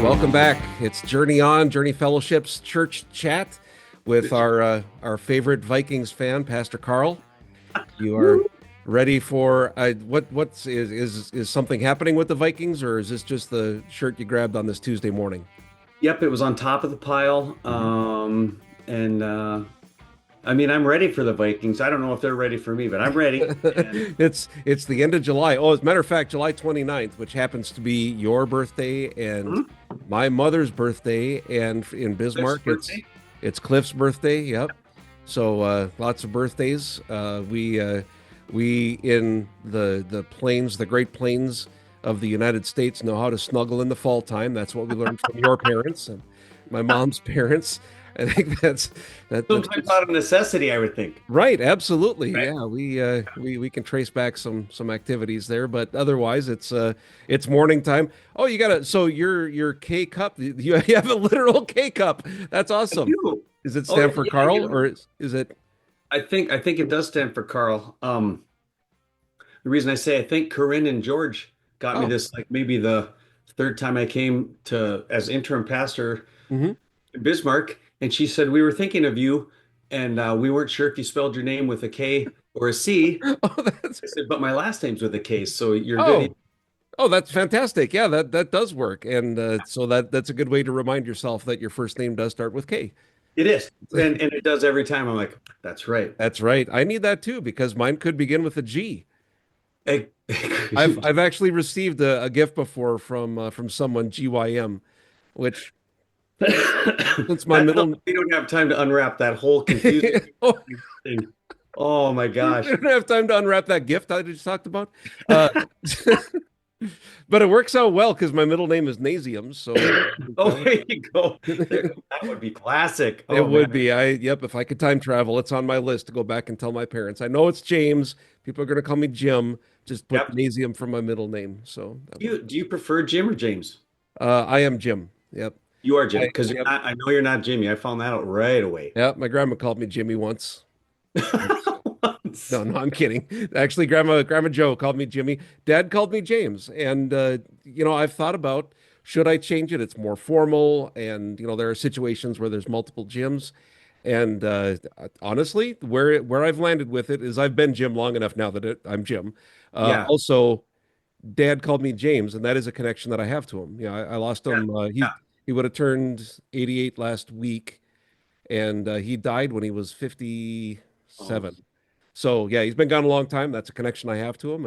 Welcome back. It's Journey Fellowship's Church Chat with our favorite Vikings fan, Pastor Karl. You are ready for is something happening with the Vikings, or is this just the shirt you grabbed on this Tuesday morning? Yep, it was on top of the pile. I mean, I'm ready for the Vikings. I don't know if they're ready for me, but I'm ready. And It's the end of July. Oh, as a matter of fact, July 29th, which happens to be your birthday and my mother's birthday, and in Bismarck, it's Clif's birthday. Yep. So lots of birthdays. We in the plains, the Great Plains of the United States, know how to snuggle in the fall time. That's what we learned from your parents and my mom's parents. I think that's sometimes out of necessity, I would think. Right, absolutely. Right? Yeah, we can trace back some activities there, but otherwise it's morning time. Oh, so your K cup, you have a literal K cup. That's awesome. Does it stand for Karl, or is it? I think it does stand for Karl. The reason I say I think Corinne and George got me this, like maybe the third time I came to as interim pastor in Bismarck. And she said, we were thinking of you, and we weren't sure if you spelled your name with a K or a C. I said, but my last name's with a K, so you're good. Oh, that's fantastic. Yeah, that does work. And so that's a good way to remind yourself that your first name does start with K. It is. And it does every time. I'm like, that's right. That's right. I need that too, because mine could begin with a G. I've actually received a gift before from someone, GYM, which... Since my middle, we don't have time to unwrap that whole confusing thing. Oh my gosh! We don't have time to unwrap that gift I just talked about. But it works out well because my middle name is Nasium. So there you go. That would be classic. It would be. If I could time travel, it's on my list to go back and tell my parents. I know it's James. People are going to call me Jim. Just put Nasium for my middle name. So do you prefer Jim or James? I am Jim. Yep. You are Jim, because I know you're not Jimmy. I found that out right away. Yeah, my grandma called me Jimmy once. No, I'm kidding. Actually, Grandma Joe called me Jimmy. Dad called me James. And I've thought about, should I change it? It's more formal, and there are situations where there's multiple Jims. And honestly, where I've landed with it is I've been Jim long enough now that I'm Jim. Also, Dad called me James, and that is a connection that I have to him. I lost him. He would have turned 88 last week, and he died when he was 57. So yeah, he's been gone a long time. That's a connection I have to him,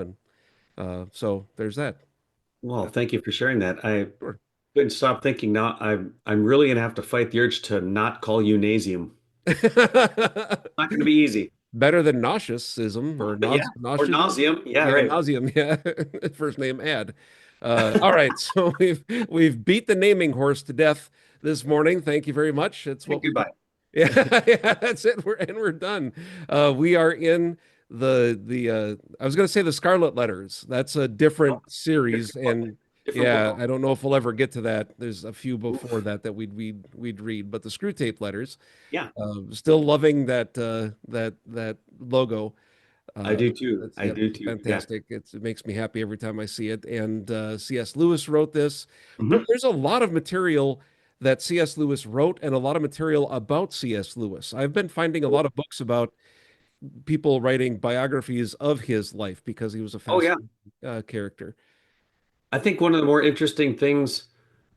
and so there's that. Well, thank you for sharing that. I couldn't stop thinking now. I'm really gonna have to fight the urge to not call you Nasium. It's not gonna be easy. Better than nauseousism or nauseum. Yeah, right. Nauseum. Yeah, first name Ad. All right, so we've beat the naming horse to death this morning. Thank you very much. Goodbye. Yeah, that's it. We're done. We are in the I was going to say the Scarlet Letters. That's a different series, and I don't know if we'll ever get to that. There's a few before that we'd read, but the Screwtape Letters. Yeah. Still loving that logo. I do too. I do too. Fantastic. Yeah. It makes me happy every time I see it. And C.S. Lewis wrote this. But there's a lot of material that C.S. Lewis wrote and a lot of material about C.S. Lewis. I've been finding a lot of books about people writing biographies of his life because he was a fascinating character. I think one of the more interesting things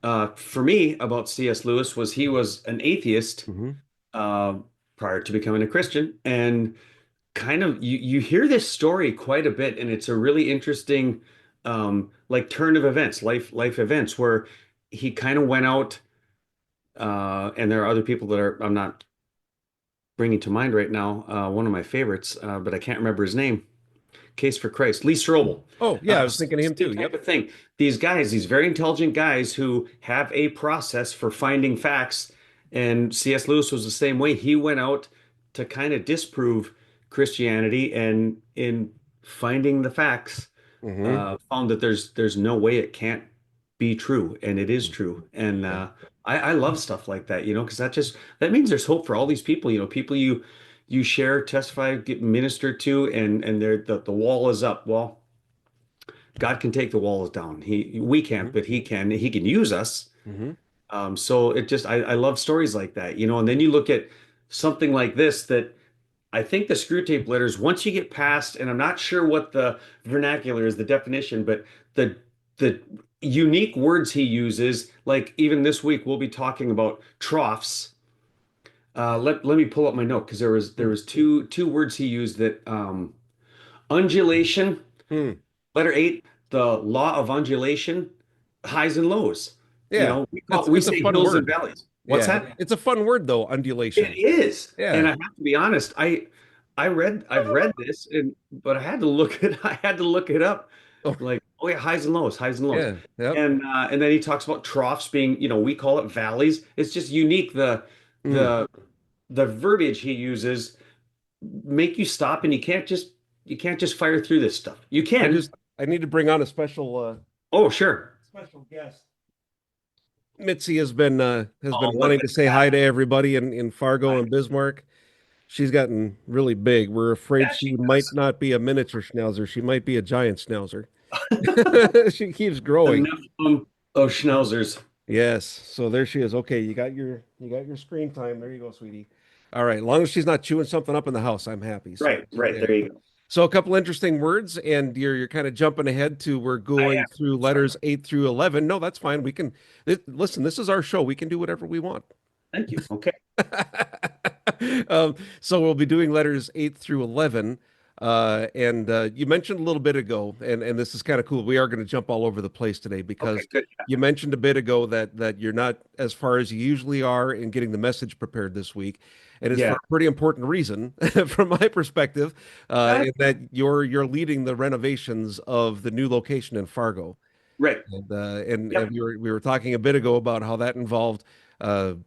for me about C.S. Lewis was he was an atheist prior to becoming a Christian, and kind of you hear this story quite a bit, and it's a really interesting like turn of events, life events, where he kind of went out, and there are other people that I'm not bringing to mind right now. One of my favorites, but I can't remember his name. Case for Christ, Lee Strobel. Oh yeah, I was thinking of him too. Type of thing. These guys, these very intelligent guys who have a process for finding facts, and C.S. Lewis was the same way. He went out to kind of disprove Christianity, and in finding the facts, found that there's no way it can't be true, and it is true. And I love stuff like that, because that means there's hope for all these people, people you you share, testify, get ministered to, and the wall is up. Well, God can take the walls down. We can't, Mhm. but He can. He can use us. Mhm. So it just I love stories like that, you know. And then you look at something like this that I think the Screwtape Letters, once you get past, and I'm not sure what the vernacular is, the definition, but the the unique words he uses, like even this week we'll be talking about troughs. Let me pull up my note because there was two words he used that undulation, Hmm. letter 8, the law of undulation, highs and lows. You Yeah, know, it's we it's a say fun hills and word. valleys. What's Yeah, that? it's a fun word though, It undulation. is. And Yeah. I have to be honest, I've read this but I had to look it up. Oh, Like, oh yeah, highs and lows, highs and lows. yeah. Yep. And then he talks about troughs being, you know, we call it valleys. It's just unique Mm. the the verbiage he uses make you stop, and you can't just fire through this stuff. You I can. just I need to bring on a special Oh, sure. special guest. Mitzi has been Oh, look wanting at to say hi that. to everybody in Fargo and Bismarck. She's gotten really big. We're afraid Yeah, she she might does. not be a miniature schnauzer. She might be a giant schnauzer. She keeps The growing. Nephilim of schnauzers. Yes. So there she is. Okay, you got your screen time. There you go, sweetie. All right. As long as she's not chewing something up in the house, I'm happy. So Right, right. yeah. There you go. So a couple interesting words, and you're kind of jumping ahead to we're I going am. through Sorry. letters 8 through 11. No, that's fine. We can listen. This is our show. We can do whatever we want. Thank you. Okay. So we'll be doing letters 8 through 11. And you mentioned a little bit ago, and this is kind of cool. We are going to jump all over the place today Okay, because good. you mentioned a bit ago that you're not as far as you usually are in getting the message prepared this week. And it's for Yeah. a pretty important reason, from my perspective, Uh, in that you're leading the renovations of the new location in Fargo. right. And Yep. we were talking a bit ago about how that involved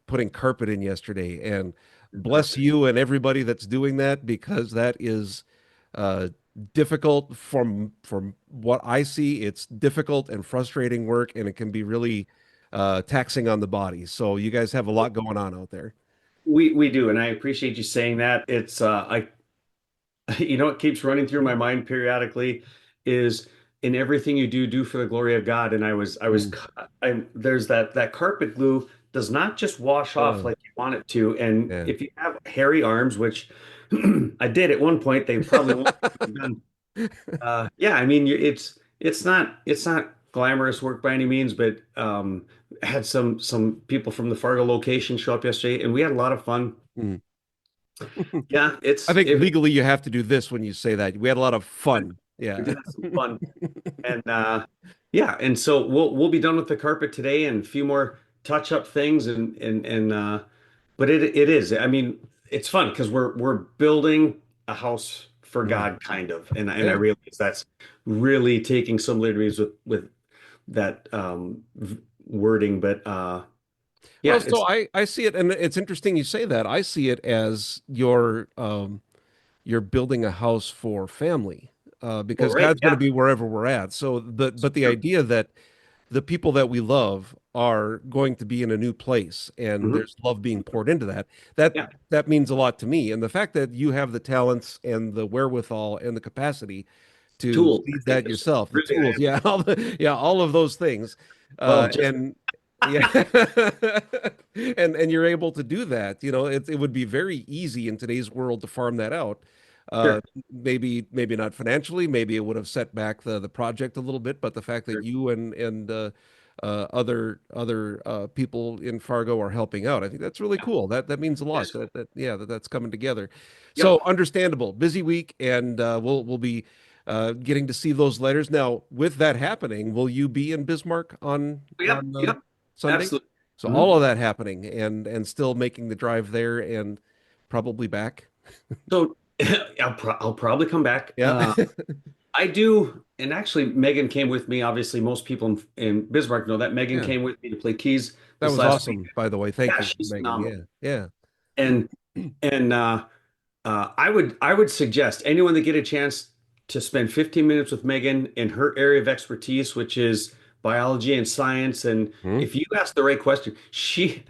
putting carpet in yesterday. And bless you and everybody that's doing that because that is uh, difficult from what I see. It's difficult and frustrating work, and it can be really taxing on the body. So you guys have a lot going on out there. We do, and I appreciate you saying that. It's I you know what keeps running through my mind periodically is in everything you do, do for the glory of God. And Mm. there's that carpet glue does not just wash off Uh, like you want it to. And yeah. if you have hairy arms, which I did at one point, they probably won't be done. Yeah, I mean, it's not glamorous work by any means, but had some people from the Fargo location show up yesterday, and we had a lot of fun. Mm. Yeah, I think legally you have to do this when you say that. We had a lot of fun. we Yeah. did have some fun, and yeah, and so we'll be done with the carpet today, and a few more touch up things, and but it is. I mean, it's fun because we're building a house for Mm. God, kind of, and I Yeah. realize that's really taking some liberties with that wording, but Well, yeah, so I see it, and it's interesting you say that. I see it as you're building a house for family, well, because right, God's going to yeah, be wherever we're at. So but the true. idea that the people that we love are going to be in a new place and Hmm. there's love being poured into that, that Yeah, that means a lot to me. And the fact that you have the talents and the wherewithal and the capacity to tools, I lead think that is yourself, the really tools, yeah, all of those things, well, just and yeah, and you're able to do that. It would be very easy in today's world to farm that out. Uh, sure, maybe not financially, maybe it would have set back the project a little bit, but the fact that sure. you and other people in Fargo are helping out, I think that's really Yeah, cool. That means a lot. yes, That's coming together. So yep, understandable, busy week, and we'll be getting to see those letters. Now, with that happening, will you be in Bismarck on yep, on yep, Sunday? absolutely. So Mhm. all of that happening, and still making the drive there and probably back. So I'll probably come back. Yeah, I do, and actually, Megan came with me. Obviously, most people in Bismarck know that Megan yeah. came with me to play keys That this was last week. awesome, by the way. Thank Yeah, you, she's Megan. phenomenal. Yeah, And and I would suggest anyone that get a chance to spend 15 minutes with Megan in her area of expertise, which is biology and science. And yeah. if you ask the right question, she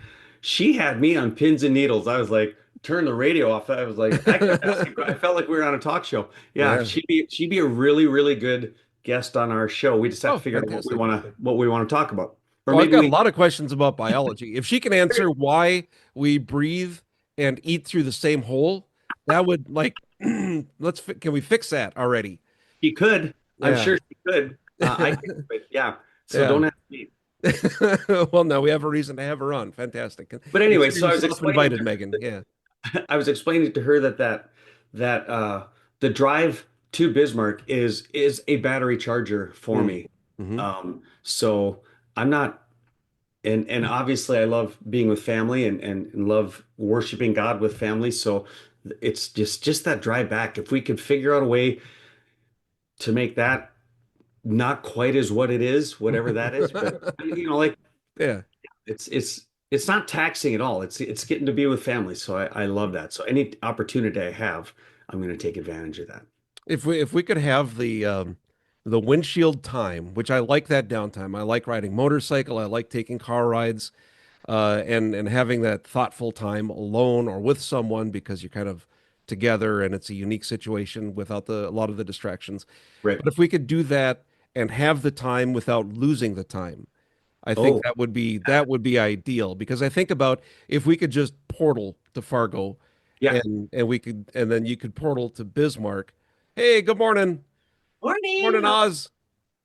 had me on pins and needles. I was like, turn the radio off. I was like, I kept asking, I felt like we were on a talk show. Yeah, Yeah. she'd be a really, really good guest on our show. We just have Oh, to figure out fantastic. what we want to talk about. Or Well, I've maybe got a we lot of questions about biology. If she can answer why we breathe and eat through the same hole, that would like can we fix that already? she could. I'm Yeah. sure she could. I think, but yeah. So Yeah. don't ask me. Well, now we have a reason to have her on. Fantastic. But anyway, Consider so I was yourself explaining invited, Megan. Yeah. I was explaining to her that the drive to Bismarck is a battery charger for Mm. me. Hmm. So I'm not and obviously I love being with family and love worshiping God with family. So it's just that drive back. If we could figure out a way to make that not quite as what it is, whatever that is, but like Yeah. it's not taxing at all. It's getting to be with family. So I love that. So any opportunity I have, I'm going to take advantage of that. If we could have the windshield time, which I like that downtime. I like riding motorcycle. I like taking car rides, and having that thoughtful time alone or with someone because you're kind of together and it's a unique situation without a lot of the distractions. Right. But if we could do that and have the time without losing the time, I think Oh, that would be ideal because I think about if we could just portal to Fargo yeah. and then you could portal to Bismarck. Hey, good morning. Morning. Morning, Oz.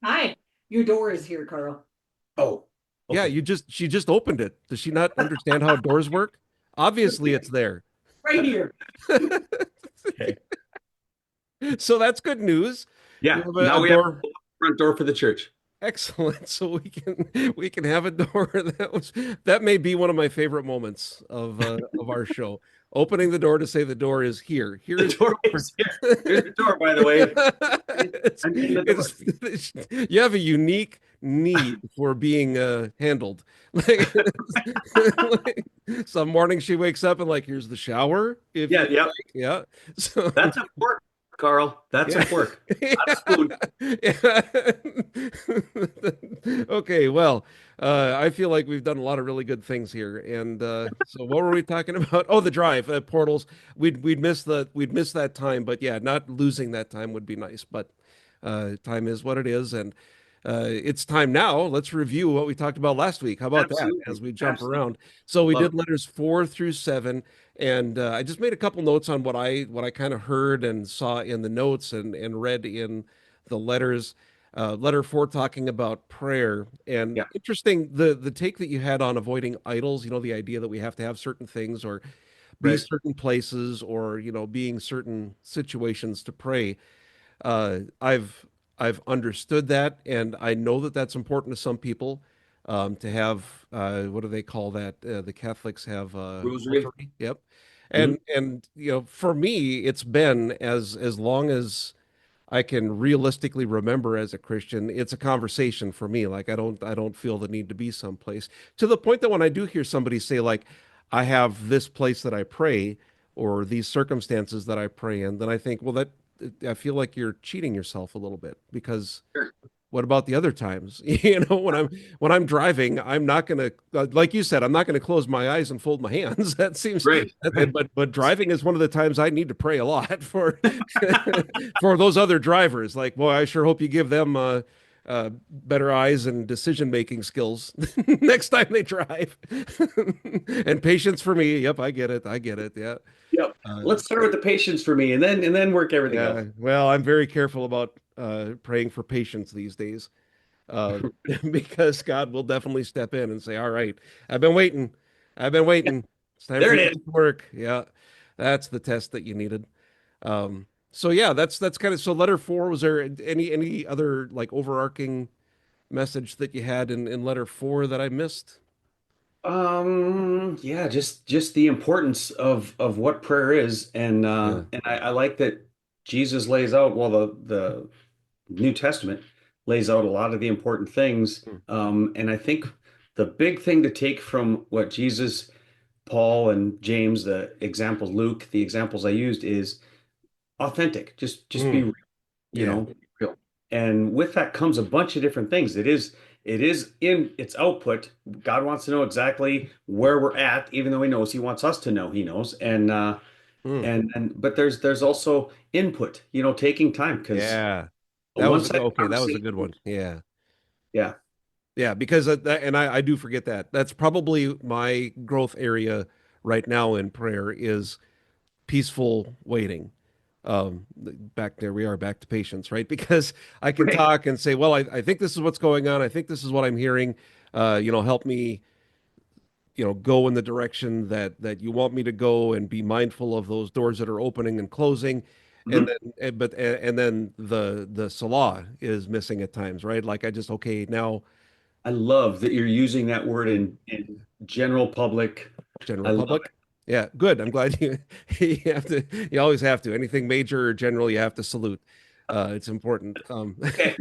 Hi. Your door is here, Carl. Oh, Yeah, okay. she just opened it. Does she not understand how doors work? Obviously it's there. Right here. Okay. So that's good news. You Yeah. have Now a we have door. a front door for the church. Excellent. So we can have a door. That may be one of my favorite moments of our show. Opening the door to say the door is here. Here The is door is here. Here's the door, by the way. I'm in the door. You have a unique need for being handled. Like, some morning she wakes up and like, here's the shower. If Yeah, you yeah. like. Yeah. So That's a fork, Carl. That's a yeah. fork. Not a spoon. Yeah. Okay, well, I feel like we've done a lot of really good things here. And so what were we talking about? Oh, the drive, portals. We'd miss that time, but yeah, not losing that time would be nice. But time is what it is, and it's time now. Let's review what we talked about last week. How about that Absolutely. as we jump Absolutely. around? So we Love did it. letters 4 through 7, and I just made a couple notes on what I kind of heard and saw in the notes and read in the letters. Letter 4 talking about prayer, and Yeah. interesting the take that you had on avoiding idols. The idea that we have to have certain things or be Right. certain places or being certain situations to pray. I've understood that, and I know that that's important to some people, to have what do they call that? The Catholics have Rosary. rosary. Yep. Mhm. And for me, it's been as long as I can realistically remember as a Christian, it's a conversation for me. Like I don't feel the need to be someplace to the point that when I do hear somebody say like, I have this place that I pray or these circumstances that I pray in, then I think, well, that I feel like you're cheating yourself a little bit because Sure. what about the other times? When I'm driving, I'm not gonna like you said, I'm not gonna close my eyes and fold my hands. That seems Right. Right. but driving is one of the times I need to pray a lot for for those other drivers. Like, boy, I sure hope you give them better eyes and decision making skills next time they drive. And patience for me. Yep, I get it. I get it. Yeah. Yep. Let's start with the patience for me and then work everything else. Yeah. Well, I'm very careful about praying for patience these days, uh, because God will definitely step in and say, "All right, I've been waiting. I've been waiting. It's time There for it you to is. get to work." Yeah, that's the test that you needed. So yeah, that's kind of so. Letter 4. Was there any other like overarching message that you had in letter 4 that I missed? Yeah, just the importance of what prayer is, Yeah. and I like that Jesus lays out, well, the New Testament lays out a lot of the important things. Hmm. And I think the big thing to take from what Jesus, Paul, and James, the examples, Luke, the examples I used is authentic. Just be Mm. real, Yeah. be real. And with that comes a bunch of different things. it is in its output. God wants to know exactly where we're at, even though he knows he wants us to know he knows. Hmm. But there's also input, taking time because Yeah. a That was a, one-sided okay. That was a conversation. good one. Yeah. Yeah. Yeah. Because that, and I do forget that. That's probably my growth area right now in prayer is peaceful waiting. Back there we are, back to patience, right? Because I can Right. talk and say, well, I think this is what's going on. I think this is what I'm hearing. Help me, go in the direction that you want me to go and be mindful of those doors that are opening and closing. And Mhm. then, and then the Salah is missing at times, right? Like I just, okay, now I love that you're using that word in general public. general I love public. Yeah, good. I'm glad you you have to you always have to. Anything major or general, you have to salute. It's important. it. Okay,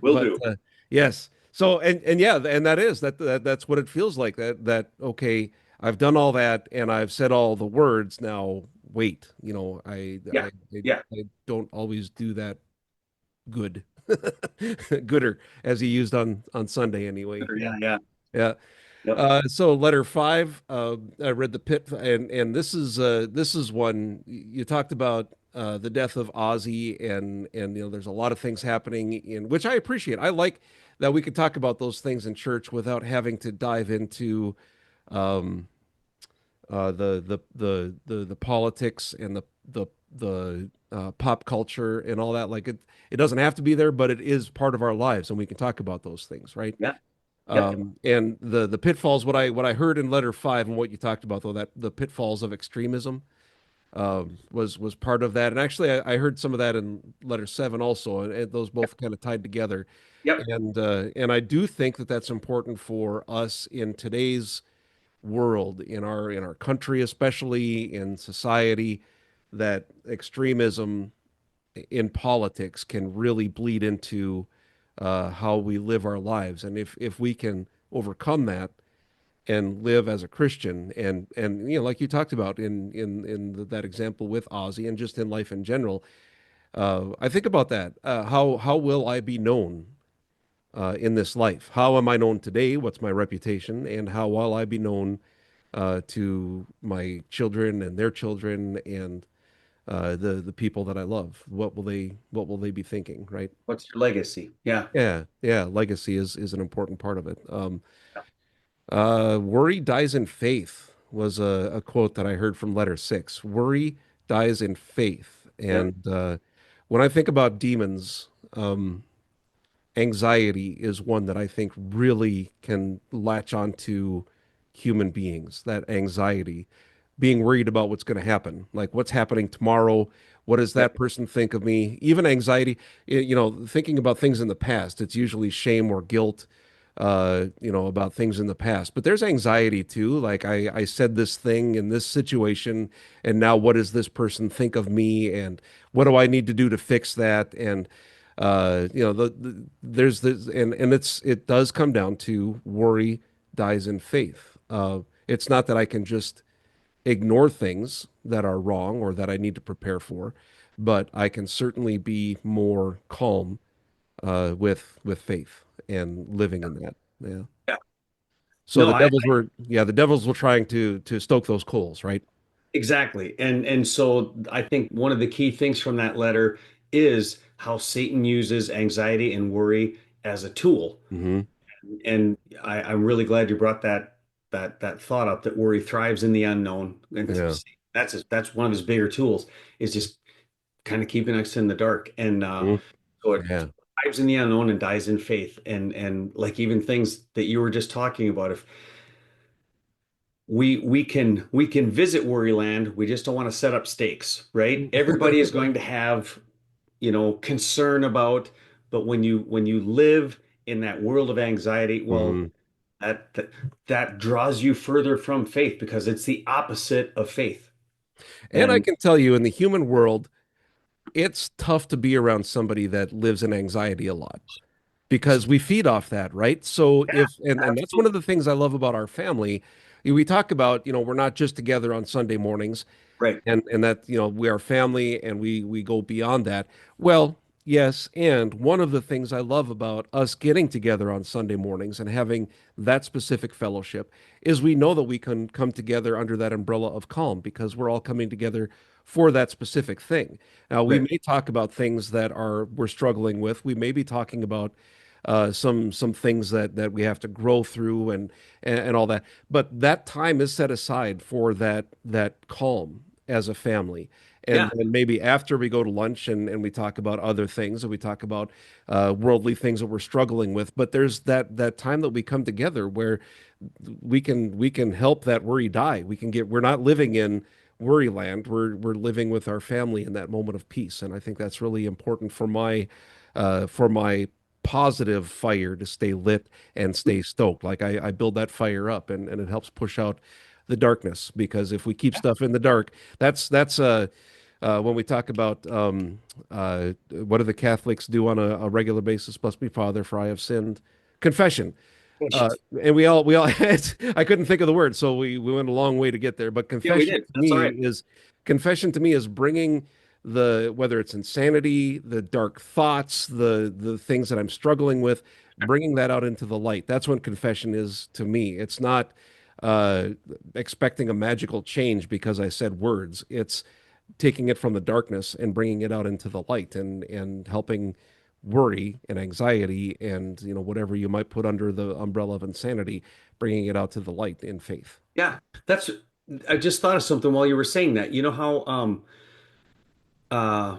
will But do. yes. So and yeah, and that's what it feels like. That okay, I've done all that and I've said all the words. Now wait, Yeah. Yeah. I don't always do that good. Gooder as he used on Sunday anyway. Yeah. Yeah. Yeah. Yeah. Yep. So letter five, I read the pit, and this is one you talked about the death of Ozzy, and there's a lot of things happening in which I appreciate. I like that we could talk about those things in church without having to dive into um, the politics and the pop culture and all that. Like it doesn't have to be there, but it is part of our lives, and we can talk about those things, right? Yeah. Yep. And the pitfalls, what I heard in letter five and what you talked about though, that the pitfalls of extremism was part of that. And actually, I heard some of that in letter seven also, and those both kind of tied together. Yep. And I do think that that's important for us in today's world, in our country, especially in society, that extremism in politics can really bleed into how we live our lives. And if we can overcome that and live as a Christian, and like you talked about in that example with Ozzy, and just in life in general, I think about that. How will I be known in this life? How am I known today? What's my reputation? And how will I be known to my children and their children and the people that I love? What will they be thinking, right? What's your legacy? Yeah. Yeah, yeah. Legacy is an important part of it. Worry dies in faith was a quote that I heard from letter six. Worry dies in faith. Yep. And when I think about demons, anxiety is one that I think really can latch onto human beings. That anxiety, being worried about what's going to happen, like what's happening tomorrow. What does Yep. that person think of me? Even anxiety, thinking about things in the past. It's usually shame or guilt, about things in the past. But there's anxiety too. Like I said this thing in this situation, and now what does this person think of me? And what do I need to do to fix that? And there's this, and it does come down to worry dies in faith. It's not that I can just ignore things that are wrong or that I need to prepare for, but I can certainly be more calm with faith and living in that. Yeah. Yeah. So No, the devils were trying to stoke those coals, right? exactly. And so I think one of the key things from that letter is how Satan uses anxiety and worry as a tool. Hmm. And I'm really glad you brought that thought up, that worry thrives in the unknown. And Yeah. that's one of his bigger tools, is just kind of keeping us in the dark. And Mhm. so it Yeah. thrives in the unknown and dies in faith. And like even things that you were just talking about, if we can visit Worryland, we just don't want to set up stakes, right? Everybody is going to have, concern about, but when you live in that world of anxiety, well, Hmm. that draws you further from faith because it's the opposite of faith. And I And can tell you in the human world, it's tough to be around somebody that lives in anxiety a lot, because we feed off that, right? So yeah, and that's one of absolutely. the things I love about our family. We talk about, we're not just together on Sunday mornings Right. and that, we are family and we go beyond that. Well, Yes, and one of the things I love about us getting together on Sunday mornings and having that specific fellowship is we know that we can come together under that umbrella of calm because we're all coming together for that specific thing. Now, we Right. may talk about things that are we're struggling with. We may be talking about some things that we have to grow through and all that. But that time is set aside for that calm as a family. And Yeah. then maybe after we go to lunch and we talk about other things and we talk about worldly things that we're struggling with. But there's that time that we come together where we can help that worry die. We're not living in worry land. We're living with our family in that moment of peace. And I think that's really important for my positive fire to stay lit and stay stoked. Like I build that fire up and it helps push out the darkness because if we keep stuff in the dark, that's when we talk about what do the Catholics do on a regular basis? Bless me, Father, for I have sinned. Confession. Uh, and we all I couldn't think of the word, so we went a long way to get there. But Yeah, we did. That's all right. confession to me is bringing whether it's insanity, the dark thoughts, the things that I'm struggling with, bringing that out into the light. That's when confession is to me. It's not uh, expecting a magical change because I said words. It's taking it from the darkness and bringing it out into the light and helping worry and anxiety and whatever you might put under the umbrella of insanity, bringing it out to the light in faith. Yeah, that's I just thought of something while you were saying that. You know how uh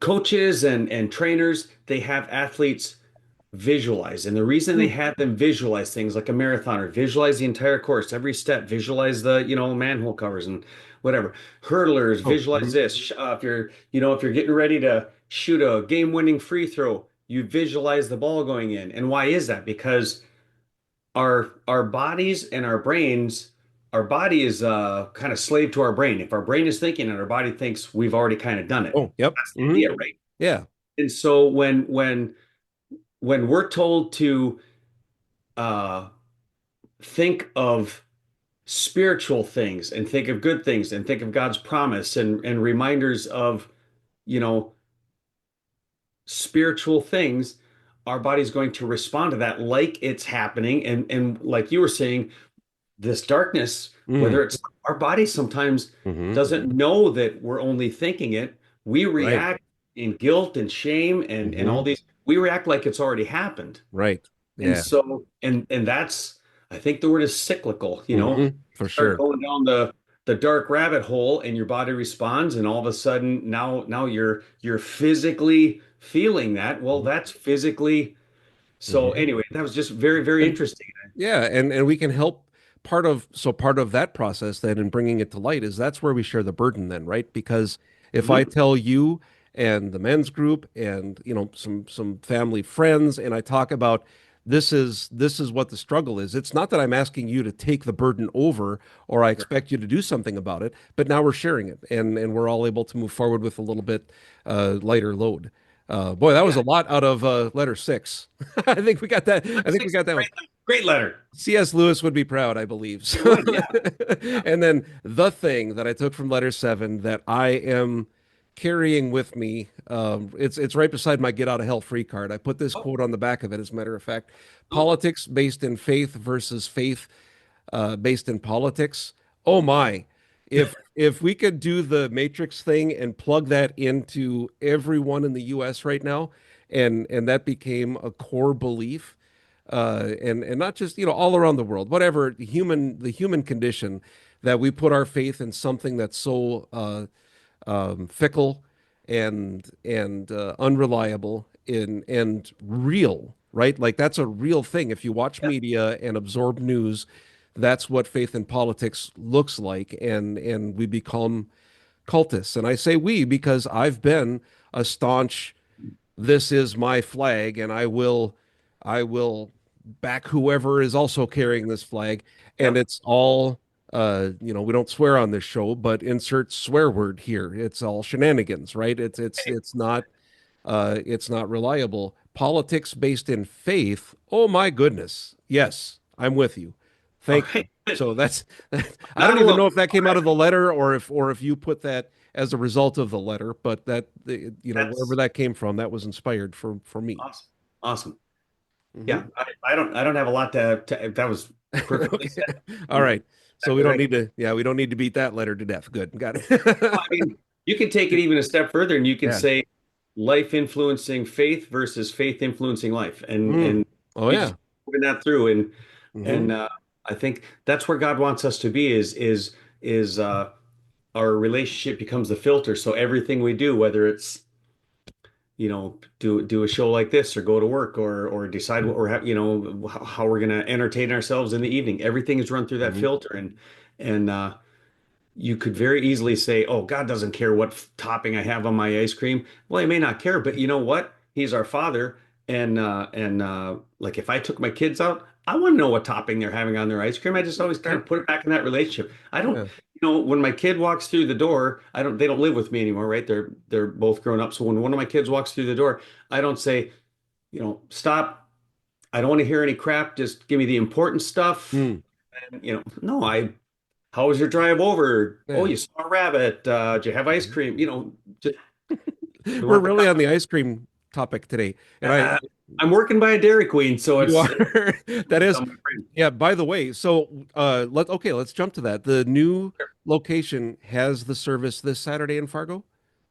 coaches and trainers, they have athletes visualize. And the reason they have them visualize things like a marathoner, visualize the entire course, every step, visualize the, manhole covers and whatever. Hurdlers, Oh, visualize this. If you're getting ready to shoot a game-winning free throw, you visualize the ball going in. And why is that? Because our bodies and our body is kind of slave to our brain. If our brain is thinking and our body thinks we've already kind of done it. oh, yep. That's the idea, right? Yeah. And so when we're told to uh, think of spiritual things and think of good things and think of God's promise and reminders of, you know, spiritual things, our body's going to respond to that like it's happening. And like you were saying, this darkness, Mm. whether it's our body sometimes Hmm. doesn't know that we're only thinking it. We Right. react in guilt and shame and all Hmm. these, we react like it's already happened. Right. And Yeah. so, and that's, I think the word is cyclical, Hmm. For start sure. going down the dark rabbit hole and your body responds, and all of a sudden now you're physically feeling that. Well, that's physically. So Hmm. anyway, that was just very, very And interesting. yeah, and we can help part of that process then in bringing it to light is that's where we share the burden then, right? Because if I Mhm. tell you and the men's group and some family friends and I talk about this is what the struggle is. It's not that I'm asking you to take the burden over or I expect you to do something about it, but now we're sharing it and we're all able to move forward with a little bit lighter load. Boy, that was Yeah. a lot out of letter six. I think we got that. I think we Six, got that one. great letter. C.S. Lewis would be proud, I believe. It So- would, yeah. Yeah. and then the thing that I took from letter seven that I am carrying with me, it's right beside my get out of hell free card. I put this Oh, quote on the back of it, as a matter of fact. oh, Politics based in faith versus faith based in politics. Oh my. If we could do the Matrix thing and plug that into everyone in the US right now, and that became a core belief, and not just all around the world, whatever the human condition that we put our faith in something that's so fickle and unreliable and real, right? Like that's a real thing. If you watch yeah. media and absorb news, that's what faith in politics looks like, and we become cultists. And I say we because I've been a staunch this is my flag and I will back whoever is also carrying this flag. And Yep. it's all we don't swear on this show, but insert swear word here. It's all shenanigans, right? It's not reliable. Politics based in faith. Oh my goodness. Yes, I'm with you. All Thank you. right. So that's I Not don't even alone. know if that All came out right. of the letter or if you put that as a result of the letter, but wherever That's that came from, that was inspired for me. awesome. Awesome. Hmm. Yeah, I don't have a lot to that was perfectly Okay. said. All right. So we Exactly don't right. need to, yeah, we don't need to beat that letter to death. Good. Got No, I it. mean, you can take it even a step further and you can Yeah. say life influencing faith versus faith influencing life. Mm. And Oh you just yeah. moving that through Hmm. and I think that's where God wants us to be is our relationship becomes the filter. So everything we do, whether it's do a show like this or go to work or decide what we're how we're going to entertain ourselves in the evening, everything is run through that Hmm. filter and you could very easily say, oh, God doesn't care what topping I have on my ice cream. Well, he may not care, but you know what? He's our father. And like if I took my kids out, I want to know what topping they're having on their ice cream. I just always kind Sure. of put it back in that relationship. I don't, Yeah. when my kid walks through the door, they don't live with me anymore, right? They're both grown up. So when one of my kids walks through the door, I don't say, stop. I don't want to hear any crap. Just give me the important stuff. Mm. And, no, how was your drive over? Oh, Yeah. you saw a rabbit. Did you have ice Mhm. cream? Just we We're want the really on the ice cream topic today. And uh, I'm working by a Dairy Queen, so you are, it's that is, on my brain. yeah, by the way, so let's jump to that. The new location has the service this Saturday in Fargo.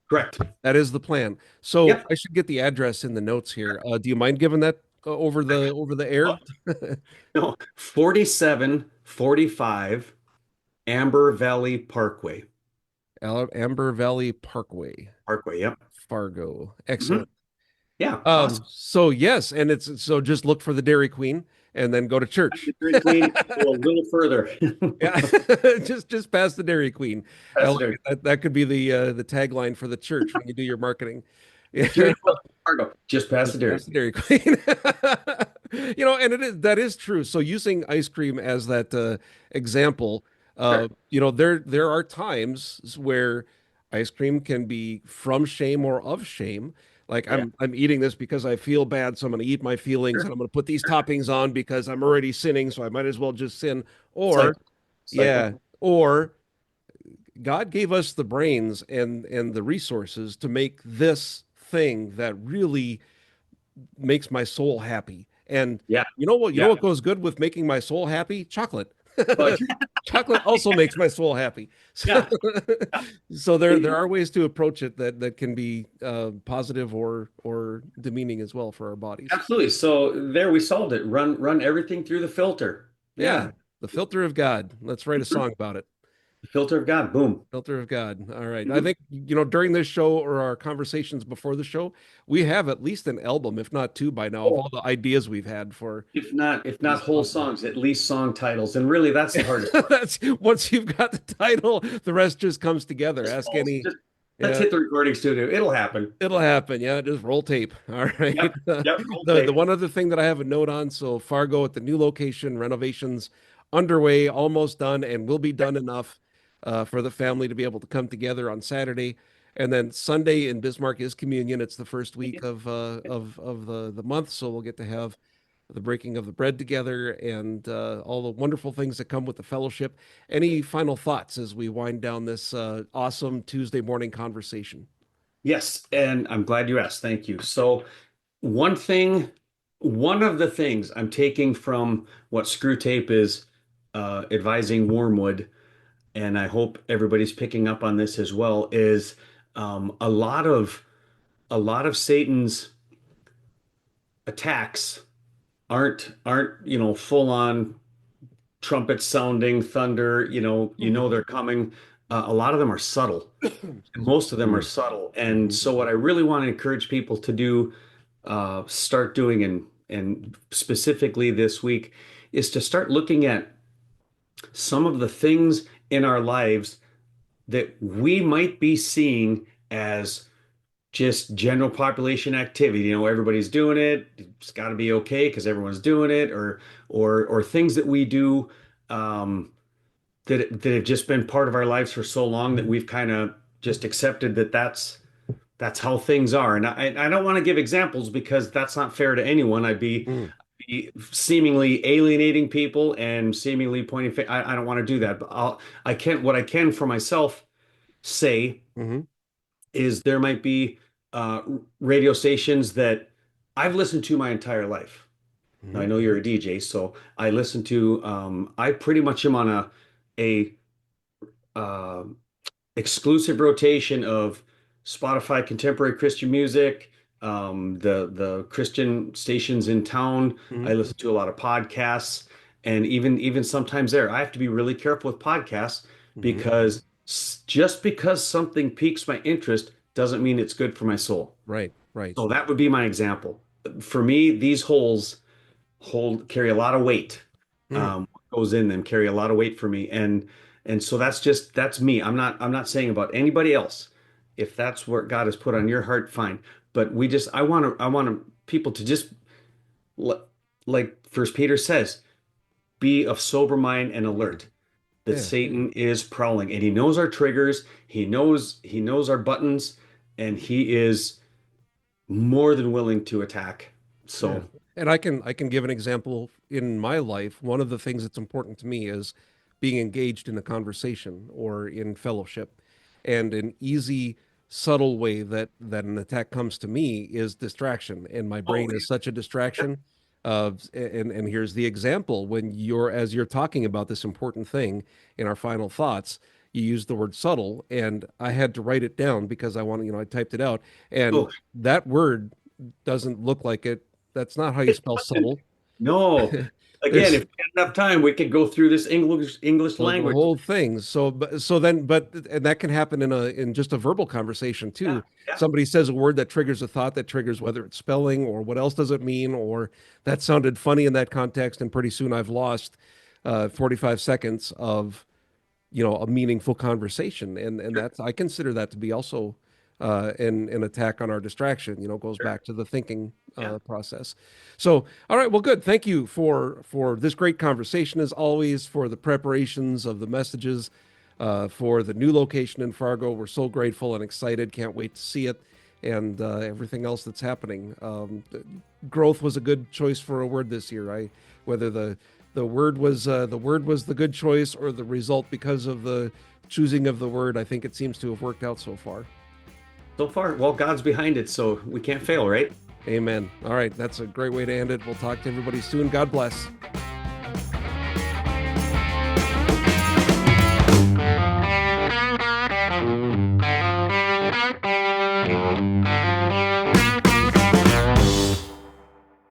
Correct. That is the plan. So Yep. I should get the address in the notes here. Do you mind giving that over the air? Oh, no, 4745 Amber Valley Parkway. Amber Valley Parkway, Parkway, yep. Fargo. Hmm. Excellent. Yeah, awesome. So yes, and it's so just look for the Dairy Queen and then go to church. The Dairy Queen, go a little further. Yeah, just past the Dairy Queen. I That's the like Dairy it. That could be the tagline for the church when you do your marketing. Yeah, Community Fargo, just past the just Dairy past the Queen. Dairy Queen. And that is true. So using ice cream as that example, Sure. there are times where ice cream can be from shame or of shame. Like Yeah, I'm eating this because I feel bad, so I'm going to eat my feelings, sure. and I'm going to put these toppings on because I'm already sinning, so I might as well just sin. Or Cycle. yeah, Cycle. or God gave us the brains and the resources to make this thing that really makes my soul happy. And Yeah. you know Yeah. what goes good with making my soul happy? Chocolate. But Chocolate also makes my soul happy. So, yeah. so there are ways to approach it that can be positive or demeaning as well for our bodies. Absolutely. So there we solved it. Run everything through the filter. Yeah, Yeah. the filter of God. Let's write a Mhm. song about it. The filter of God. Boom. Filter of God. All right. I Mhm. think, during this show or our conversations before the show, we have at least an album, if not two by now, of Oh, all the ideas we've had for if not these whole songs. songs, at least song titles. And really that's the hardest part. That's once you've got the title, the rest just comes together. Just Ask falls. any, Just let's yeah, hit the recording studio. It'll happen. it'll happen. Yeah, just roll tape. All right. Yep. Yep. Roll The tape. one other thing that I have a note on, so Fargo at the new location, renovations underway, almost done, and will be done enough for the family to be able to come together on Saturday. And then Sunday in Bismarck is communion. It's the first week of the month, so we'll get to have the breaking of the bread together and all the wonderful things that come with the fellowship. Any final thoughts as we wind down this awesome Tuesday morning conversation? Yes. And I'm glad you asked. Thank you. So one thing, one of the things I'm taking from what Screwtape is advising Wormwood, and I hope everybody's picking up on this as well, is a lot of Satan's attacks aren't full on trumpet sounding thunder. They're coming. A lot of them are subtle. Excuse me. Most of them are subtle. And Mhm. so what I really want to encourage people to do, start doing and specifically this week, is to start looking at some of the things in our lives that we might be seeing as just general population activity. Everybody's doing it. It's got to be okay because everyone's doing it, or things that we do that have just been part of our lives for so long that we've kind of just accepted that that's how things are. And I don't want to give examples because that's not fair to anyone. I'd Mm. be seemingly alienating people and seemingly pointing. I don't want to do that, but I can what I can for myself say Mm-hmm. is there might be radio stations that I've listened to my entire life. Now, I Mm-hmm. know you're a DJ, so I listen to I pretty much am on a uh, exclusive rotation of Spotify contemporary Christian music, the Christian stations in town. I Mm-hmm. listen to a lot of podcasts, and even sometimes there, I have to be really careful with podcasts Mm-hmm. because just because something piques my interest doesn't mean it's good for my soul. Right, right. So that would be my example. For me, these holes carry a lot of weight. Mm. What goes in them carry a lot of weight for me, and so that's me. I'm not saying about anybody else. If that's what God has put on your heart, fine. But I want people to just li- like First Peter says, be of sober mind and alert. That Yeah. Satan is prowling, and he knows our triggers. He knows our buttons, and he is more than willing to attack. Yeah. So, And I can give an example in my life. One of the things that's important to me is being engaged in a conversation or in fellowship. And an easy, subtle way that an attack comes to me is distraction. And my oh brain is such a distraction. And here's the example. When as you're talking about this important thing in our final thoughts, you use the word subtle, and I had to write it down because I typed it out. And oh, that word doesn't look like it. That's not how you it spell doesn't. subtle. No. Again, There's if we had enough time, we could go through this English the language. whole thing. And that can happen in just a verbal conversation Yeah, too. yeah, Somebody says a word that triggers a thought that triggers whether it's spelling or what else does it mean, or that sounded funny in that context, and pretty soon I've lost 45 seconds of a meaningful conversation, and sure, I consider that to be also an attack on our distraction. Goes sure. back to the thinking Yeah, process. So, all right, well, good. Thank you for this great conversation as always, for the preparations of the messages, for the new location in Fargo. We're so grateful and excited. Can't wait to see it, and everything else that's happening. Growth was a good choice for a word this year. Whether the word was the good choice or the result because of the choosing of the word, I think it seems to have worked out so far. so far, well, God's behind it, so we can't fail, right? Amen. All right, that's a great way to end it. We'll talk to everybody soon. God bless.